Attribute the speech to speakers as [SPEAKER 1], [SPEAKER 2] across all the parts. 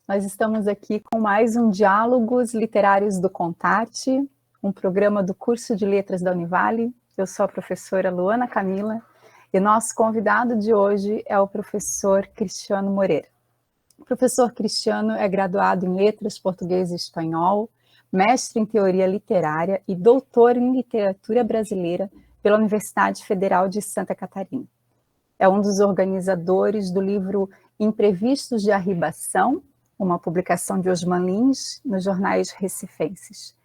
[SPEAKER 1] Nós estamos aqui com mais um Diálogos Literários do Contate, um programa do curso de Letras da Univale. Eu sou a professora Luana Camila e nosso convidado de hoje é o professor Cristiano Moreira. O professor Cristiano é graduado em Letras Português e Espanhol, mestre em Teoria Literária e doutor em Literatura Brasileira pela Universidade Federal de Santa Catarina. É um dos organizadores do livro Imprevistos de Arribação, uma publicação de Osman Lins nos jornais recifenses.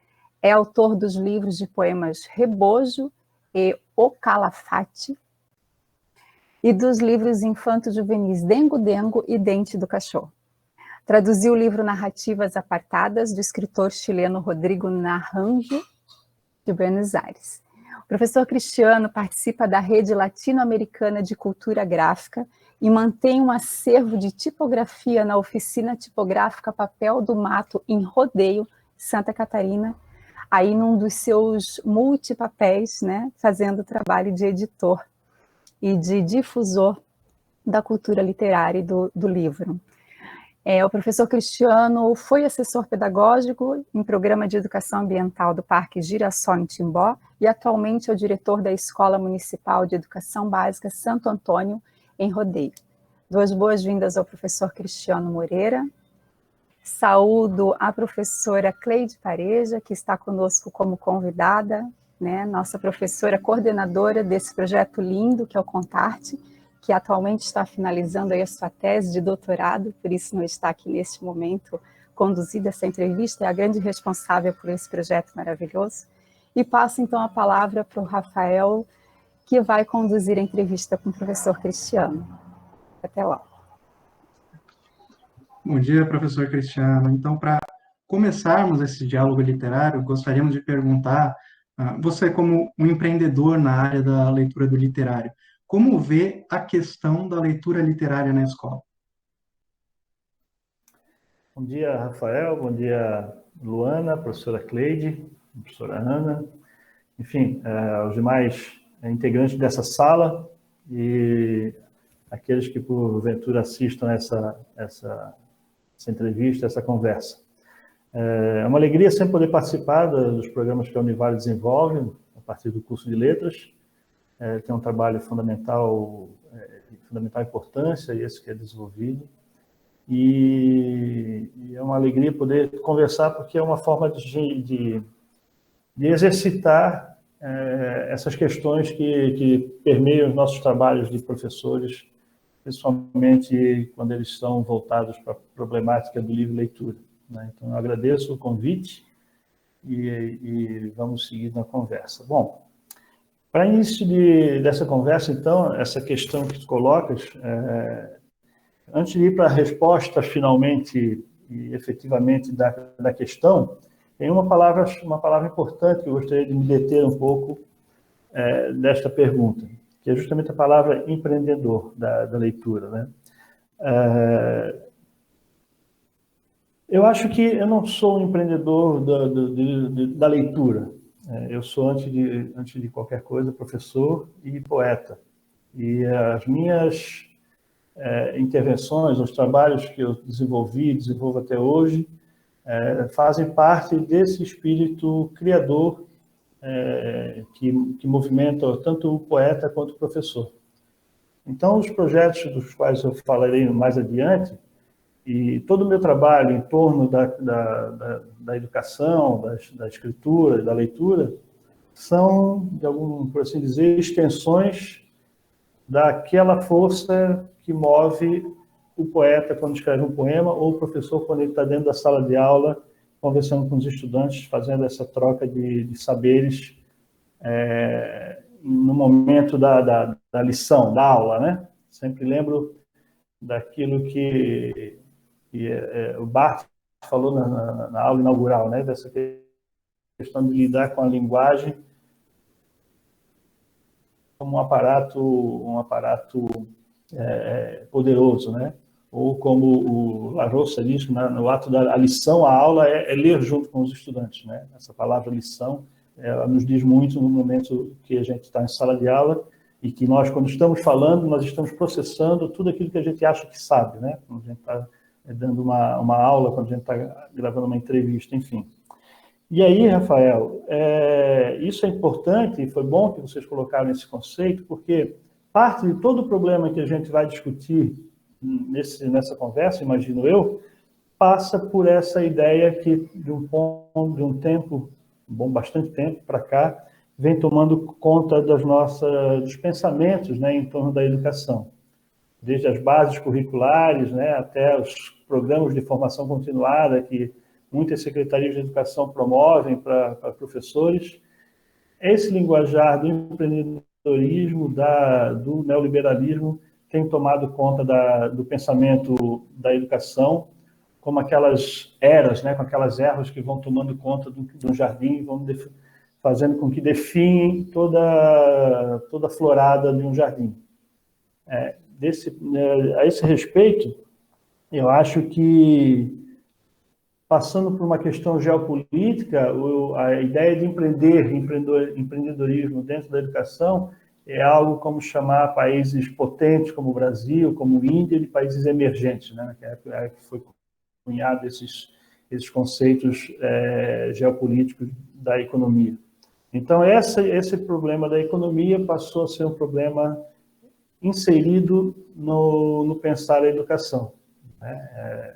[SPEAKER 1] É autor dos livros de poemas Rebojo e O Calafate e dos livros infanto-juvenis Dengo Dengo e Dente do Cachorro. Traduziu o livro Narrativas Apartadas, do escritor chileno Rodrigo Naranjo, de Buenos Aires. O professor Cristiano participa da Rede Latino-Americana de Cultura Gráfica e mantém um acervo de tipografia na Oficina Tipográfica Papel do Mato, em Rodeio, Santa Catarina, aí num dos seus multipapéis, né, fazendo trabalho de editor e de difusor da cultura literária e do livro. O professor Cristiano foi assessor pedagógico em programa de educação ambiental do Parque Girassol em Timbó e atualmente é o diretor da Escola Municipal de Educação Básica Santo Antônio, em Rodeio. Duas boas-vindas ao professor Cristiano Moreira. Saúdo a professora Cleide Pareja, que está conosco como convidada, né, nossa professora coordenadora desse projeto lindo que é o Contarte, que atualmente está finalizando aí a sua tese de doutorado, por isso não está aqui neste momento conduzindo essa entrevista, é a grande responsável por esse projeto maravilhoso. E passo então a palavra para o Rafael, que vai conduzir a entrevista com o professor Cristiano. Até lá.
[SPEAKER 2] Bom dia, professor Cristiano. Então, para começarmos esse diálogo literário, gostaríamos de perguntar, você como um empreendedor na área da leitura do literário, como vê a questão da leitura literária na escola?
[SPEAKER 3] Bom dia, Rafael. Bom dia, Luana, professora Cleide, professora Ana. Enfim, os demais integrantes dessa sala e aqueles que, porventura, assistam essa entrevista, essa conversa. É uma alegria sempre poder participar dos programas que a Univale desenvolve, a partir do curso de Letras. Tem um trabalho fundamental, de fundamental importância, esse que é desenvolvido. E é uma alegria poder conversar, porque é uma forma de exercitar essas questões que permeiam os nossos trabalhos de professores, principalmente quando eles estão voltados para a problemática do livro e leitura, né? Então, eu agradeço o convite e vamos seguir na conversa. Bom, para início dessa conversa, então, essa questão que tu colocas, antes de ir para a resposta finalmente e efetivamente da questão, tem uma palavra importante que eu gostaria de me deter um pouco desta pergunta, que é justamente a palavra empreendedor da leitura, né? Eu acho que eu não sou um empreendedor da leitura. Eu sou, antes de qualquer coisa, professor e poeta. E as minhas intervenções, os trabalhos que eu desenvolvo até hoje, fazem parte desse espírito criador que movimenta tanto o poeta quanto o professor. Então, os projetos dos quais eu falarei mais adiante, e todo o meu trabalho em torno da educação, da escritura, da leitura, são, por assim dizer, extensões daquela força que move o poeta quando escreve um poema, ou o professor quando ele está dentro da sala de aula, conversando com os estudantes, fazendo essa troca de saberes no momento da lição, da aula, né? Sempre lembro daquilo que o Barthes falou na aula inaugural, né? Dessa questão de lidar com a linguagem como um aparato poderoso, né? Ou como o Larousse diz, no ato da lição, a aula é ler junto com os estudantes, né? Essa palavra lição, ela nos diz muito no momento que a gente está em sala de aula e que nós, quando estamos falando, nós estamos processando tudo aquilo que a gente acha que sabe, né? Quando a gente está dando uma aula, quando a gente está gravando uma entrevista, enfim. E aí, Rafael, isso é importante, e foi bom que vocês colocaram esse conceito, porque parte de todo o problema que a gente vai discutir nessa conversa, imagino eu, passa por essa ideia que, de um tempo, bastante tempo para cá, vem tomando conta dos pensamentos, né, em torno da educação. Desde as bases curriculares, né, até os programas de formação continuada que muitas secretarias de educação promovem para professores. Esse linguajar do empreendedorismo, do neoliberalismo, tem tomado conta do pensamento da educação, como aquelas eras, né, com aquelas ervas que vão tomando conta do jardim, vão fazendo com que definem toda a florada de um jardim. A esse respeito, eu acho que, passando por uma questão geopolítica, a ideia de empreendedorismo dentro da educação é algo como chamar países potentes como o Brasil, como a Índia, de países emergentes, né? Que foi cunhado esses conceitos geopolíticos da economia. Então, esse problema da economia passou a ser um problema inserido no pensar a educação, né?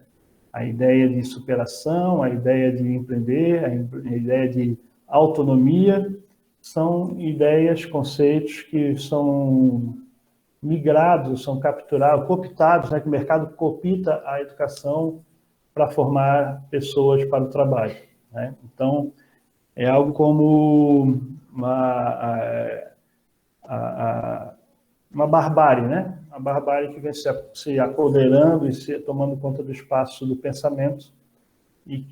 [SPEAKER 3] A ideia de superação, a ideia de empreender, a ideia de autonomia, são ideias, conceitos que são migrados, são capturados, cooptados, né, que o mercado coopta a educação para formar pessoas para o trabalho, né? Então, é algo como uma barbárie, né? A barbárie que vem se apoderando e tomando conta do espaço do pensamento, e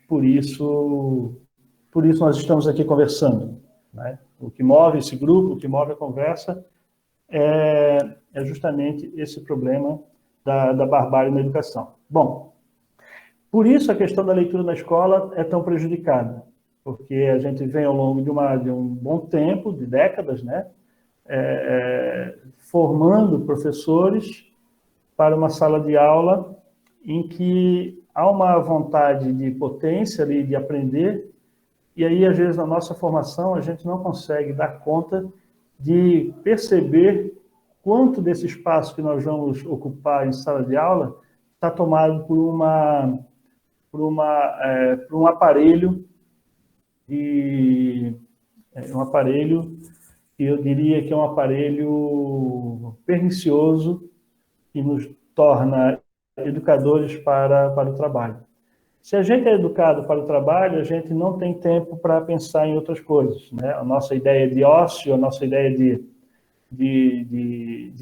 [SPEAKER 3] por isso nós estamos aqui conversando, né? O que move esse grupo, o que move a conversa é justamente esse problema da barbárie na educação. Bom, por isso a questão da leitura na escola é tão prejudicada, porque a gente vem ao longo de um bom tempo, de décadas, né, formando professores para uma sala de aula em que há uma vontade de potência ali, de aprender, e aí, às vezes, na nossa formação, a gente não consegue dar conta de perceber quanto desse espaço que nós vamos ocupar em sala de aula está tomado por um aparelho que eu diria que é um aparelho pernicioso que nos torna educadores para o trabalho. Se a gente é educado para o trabalho, a gente não tem tempo para pensar em outras coisas, né? A nossa ideia de ócio, a nossa ideia de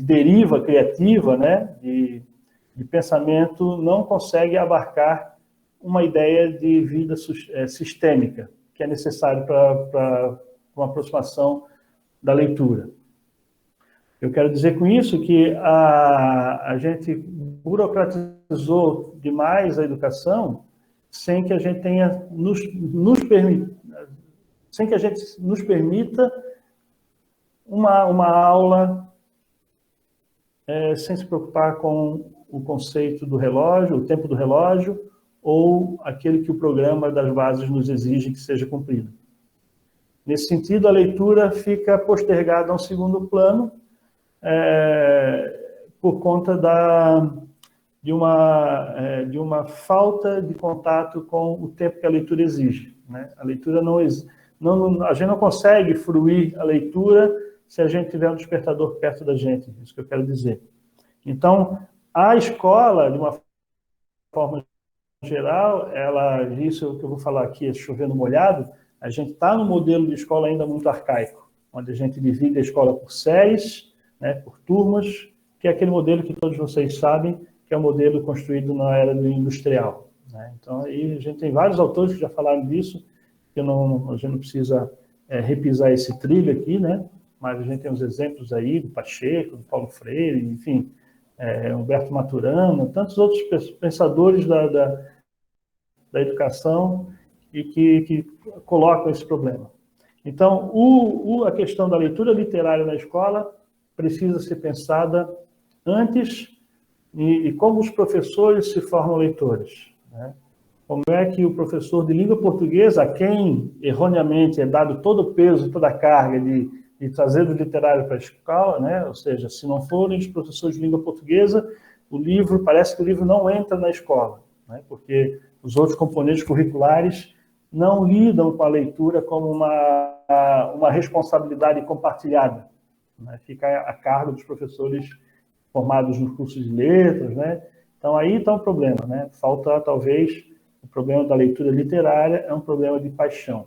[SPEAKER 3] deriva criativa, né? De pensamento, não consegue abarcar uma ideia de vida sistêmica, que é necessário para uma aproximação da leitura. Eu quero dizer com isso que a gente burocratizou demais a educação sem que a gente tenha sem que a gente nos permita uma aula sem se preocupar com o conceito do relógio, o tempo do relógio, ou aquele que o programa das bases nos exige que seja cumprido. Nesse sentido, a leitura fica postergada a um segundo plano, por conta de uma falta de contato com o tempo que a leitura exige, né? A leitura a gente não consegue fruir a leitura se a gente tiver um despertador perto da gente, isso que eu quero dizer. Então, a escola, de uma forma geral, isso que eu vou falar aqui é chovendo molhado, a gente está no modelo de escola ainda muito arcaico, onde a gente divide a escola por séries, né, por turmas, que é aquele modelo que todos vocês sabem, que é o modelo construído na era do industrial, né? Então, aí a gente tem vários autores que já falaram disso, que a gente não precisa repisar esse trilho aqui, né? Mas a gente tem os exemplos aí do Pacheco, do Paulo Freire, enfim, Humberto Maturana, tantos outros pensadores da educação e que colocam esse problema. Então, a questão da leitura literária na escola precisa ser pensada antes E como os professores se formam leitores, né? Como é que o professor de língua portuguesa, a quem erroneamente é dado todo o peso, toda a carga de trazer o literário para a escola, né? Ou seja, se não forem os professores de língua portuguesa, parece que o livro não entra na escola, né? Porque os outros componentes curriculares não lidam com a leitura como uma responsabilidade compartilhada, né? Fica a cargo dos professores formados nos cursos de letras, né? Então aí está o problema, né? Falta talvez o problema da leitura literária é um problema de paixão,